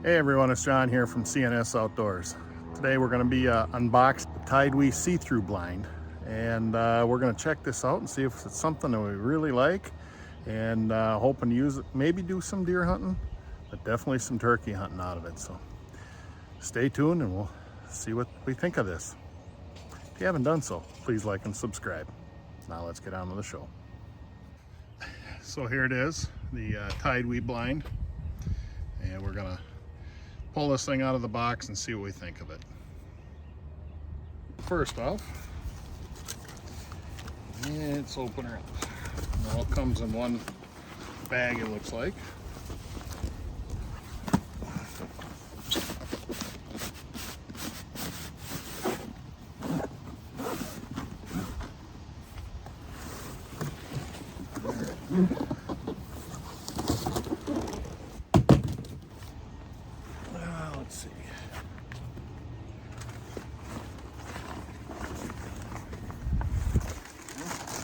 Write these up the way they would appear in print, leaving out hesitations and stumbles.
Hey everyone, it's John here from CNS Outdoors. Today we're going to be unboxing the Tidewee see-through blind, and we're going to check this out and see if it's something that we really like, and hoping to use it, maybe do some deer hunting, but definitely some turkey hunting out of it. So stay tuned and we'll see what we think of this. If you haven't done so, please like and subscribe. Now let's get on with the show. So here it is, the Tidewee blind, and we're going to pull this thing out of the box and see what we think of it. First off, let's open her up. It all comes in one bag, it looks like. Let's see.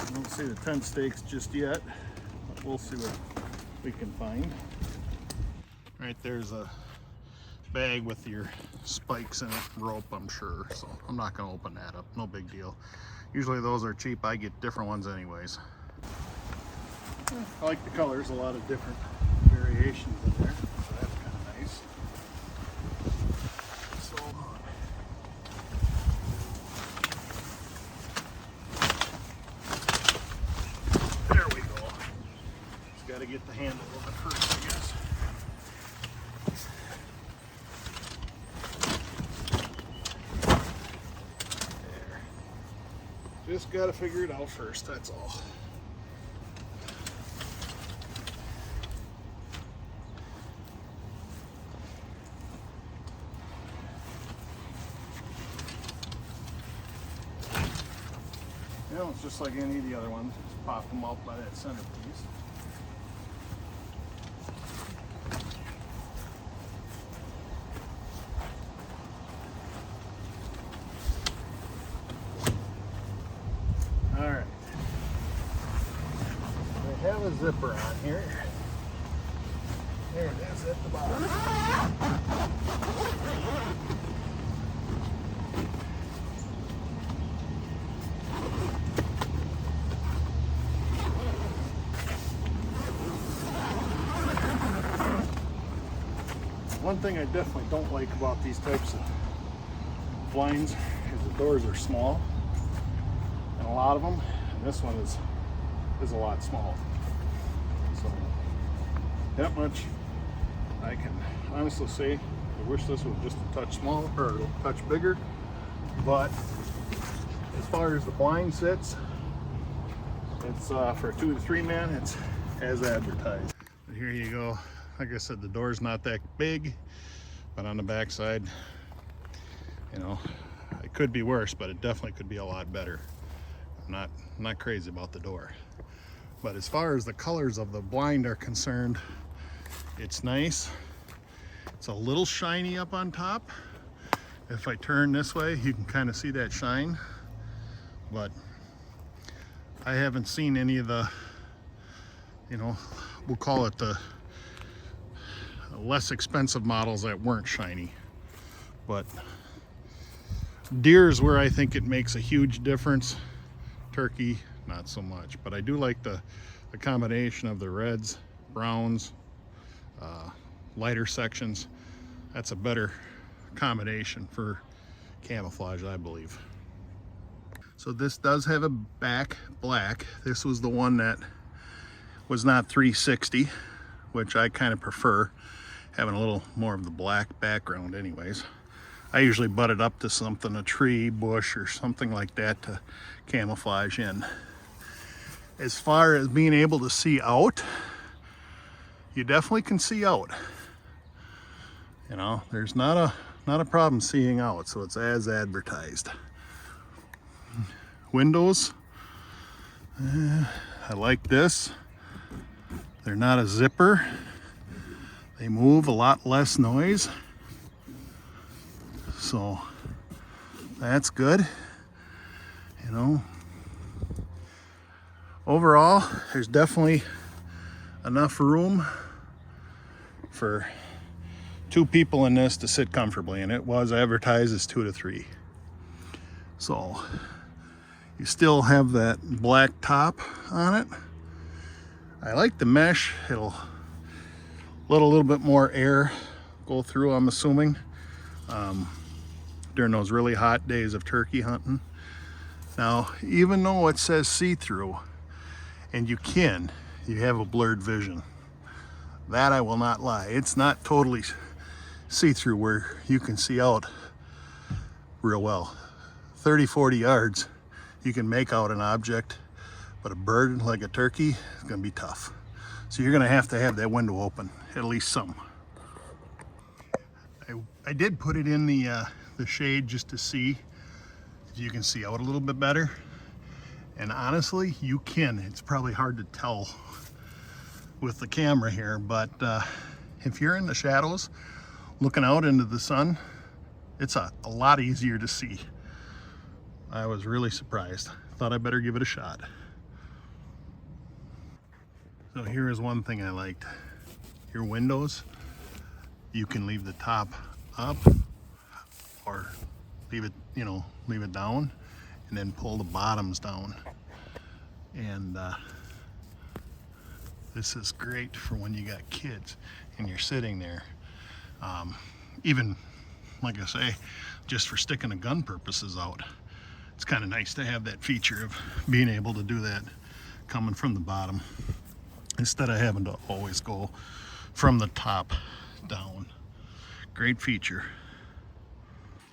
I don't see the tent stakes just yet, but we'll see what we can find. Right there's a bag with your spikes in it, rope, I'm sure. So I'm not going to open that up, no big deal. Usually those are cheap, I get different ones anyways. I like the colors, a lot of different variations in there, so that's kind of nice. So, there we go. Just got to get the handle of it first, I guess. There. Just got to figure it out first, that's all. You know, it's just like any of the other ones. Just pop them out by that center piece. All right. I have a zipper on here. There it is at the bottom. One thing I definitely don't like about these types of blinds is the doors are small, and a lot of them, and this one is a lot smaller. So that much I can honestly say. I wish this was just a touch smaller or a touch bigger, but as far as the blind sits, it's for a 2 to 3 man, it's as advertised. But here you go. Like I said, the door's not that big, but on the back side, you know, it could be worse, but it definitely could be a lot better. I'm not crazy about the door. But as far as the colors of the blind are concerned, it's nice. It's a little shiny up on top. If I turn this way, you can kind of see that shine. But I haven't seen any of the, you know, we'll call it the less expensive models that weren't shiny. But deer is where I think it makes a huge difference. Turkey, not so much. But I do like the combination of the reds, browns, lighter sections. That's a better combination for camouflage, I believe. So this does have a back black. This was the one that was not 360, which I kind of prefer, having a little more of the black background anyways. I usually butt it up to something, a tree, bush, or something like that to camouflage in. As far as being able to see out, you definitely can see out. You know, there's not a problem seeing out, so it's as advertised. Windows, I like this. They're not a zipper. They move a lot less noise. So that's good. You know, overall, there's definitely enough room for 2 people in this to sit comfortably, and it was advertised as 2 to 3. So you still have that black top on it. I like the mesh. It'll let a little bit more air go through, I'm assuming, during those really hot days of turkey hunting. Now, even though it says see-through, and you have a blurred vision. That I will not lie. It's not totally see-through where you can see out real well. 30, 40 yards, you can make out an object, but a bird like a turkey is gonna be tough. So you're gonna have that window open, at least some. I did put it in the shade just to see if you can see out a little bit better. And honestly, you can. It's probably hard to tell with the camera here, but if you're in the shadows looking out into the sun, it's a lot easier to see. I was really surprised. Thought I better give it a shot. So here is one thing I liked. Your windows, you can leave the top up or leave it, leave it down, and then pull the bottoms down. And this is great for when you got kids and you're sitting there. Even, like I say, just for sticking a gun purposes out. It's kind of nice to have that feature of being able to do that coming from the bottom instead of having to always go from the top down. Great feature.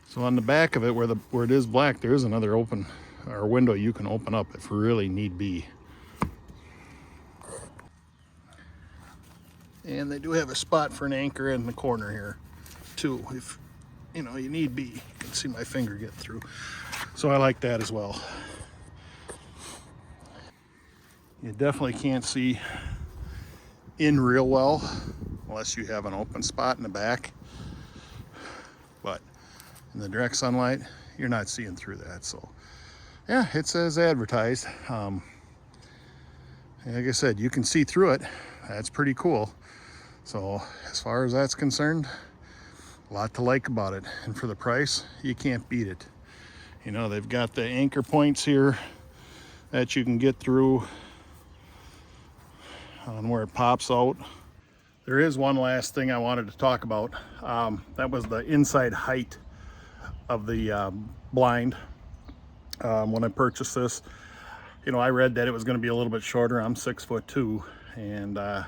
So on the back of it, where it is black, there is another window you can open up if really need be. And they do have a spot for an anchor in the corner here too, if you need be. You can see my finger get through. So I like that as well. You definitely can't see in real well unless you have an open spot in the back. But in the direct sunlight, you're not seeing through that. So yeah, it says advertised. Like I said, you can see through it. That's pretty cool. So as far as that's concerned, a lot to like about it. And for the price, you can't beat it. They've got the anchor points here that you can get through on where it pops out. There is one last thing I wanted to talk about. That was the inside height of the blind. When I purchased this, I read that it was going to be a little bit shorter. I'm 6'2", and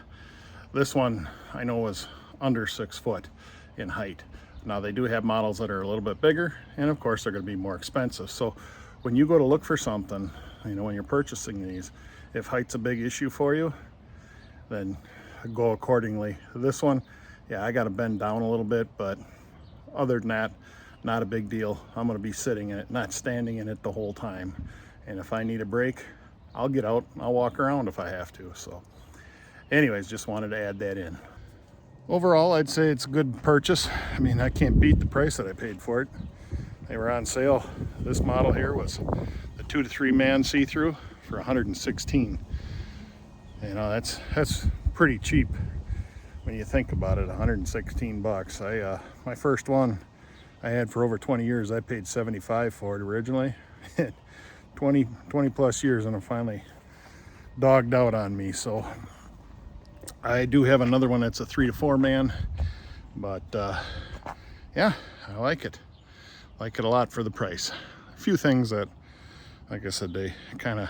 this one I know was under 6 foot in height. Now they do have models that are a little bit bigger, and of course they're going to be more expensive. So when you go to look for something, when you're purchasing these, if height's a big issue for you, then go accordingly. This one, yeah, I got to bend down a little bit, but other than that, not a big deal. I'm going to be sitting in it, not standing in it the whole time. And if I need a break, I'll get out, I'll walk around if I have to. So anyways, just wanted to add that in. Overall, I'd say it's a good purchase. I mean, I can't beat the price that I paid for it. They were on sale. This model here was the 2 to 3 man see-through for $116. That's pretty cheap when you think about it. $116. My first one I had for over 20 years. I paid $75 for it originally. 20 plus years, and it finally dogged out on me. So I do have another one that's a 3 to 4 man, but yeah, I like it a lot for the price. A few things that, like I said, they kind of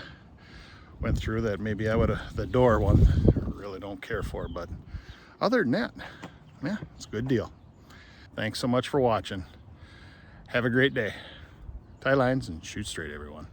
went through that maybe I would have, the door one, really don't care for, but other than that, yeah, it's a good deal. Thanks so much for watching. Have a great day. Tie lines and shoot straight, everyone.